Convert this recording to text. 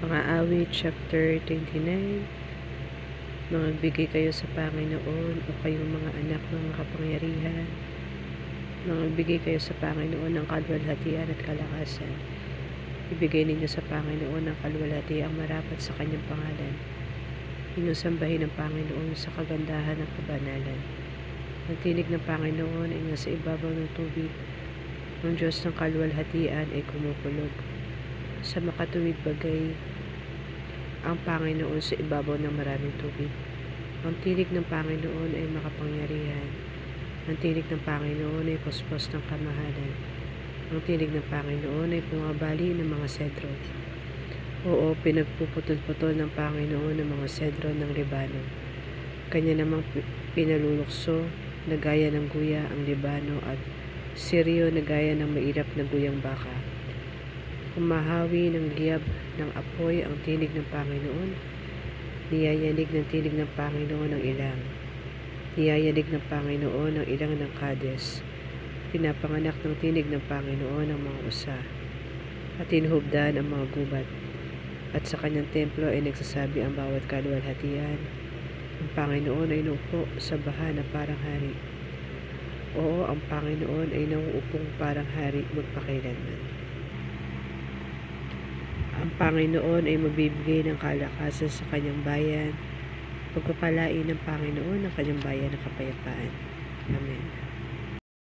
Mga awit, chapter 29. Magbigay kayo sa Panginoon o kayong mga anak ng makapangyarihan. Magbigay kayo sa Panginoon ng kaluwalhatian at kalakasan. Ibigay ninyo sa Panginoon ang kaluwalhatiang marapat sa kanyang pangalan. Inyong sambahin ang Panginoon sa kagandahan ng kabanalan. Ang tinig ng Panginoon ay nasa ibabaw ng tubig. Ang Diyos ng kaluwalhatian ay kumukulog. Sa makatuwid bagay ang Panginoon sa ibabaw ng maraming tubig. Ang tinig ng Panginoon ay makapangyarihan. Ang tinig ng Panginoon ay puspos ng kamahalan. Ang tinig ng Panginoon ay pumabali ng mga sedro. Oo, pinagpuputol-putol ng Panginoon ng mga sedro ng Libano. Kanya namang pinalulukso na gaya ng guya ang Libano at Siryo na gaya ng mairap na guyang baka. Humahawi ng liyab ng apoy ang tinig ng Panginoon. Niyayanig ng tinig ng Panginoon ang ilang. Niyayanig ng Panginoon ang ilang ng Kades. Pinapanganak ng tinig ng Panginoon ang mga usa. At tinhubdan ang mga gubat. At sa kanyang templo ay nagsasabi ang bawat kaluwalhatian. Ang Panginoon ay naupo sa baha na parang hari. Oo, ang Panginoon ay nauupong parang hari magpakailanman. Ang Panginoon ay magbibigay ng kalakasan sa kanyang bayan. Pagpapalain ng Panginoon ang kanyang bayan ng kapayapaan. Amen.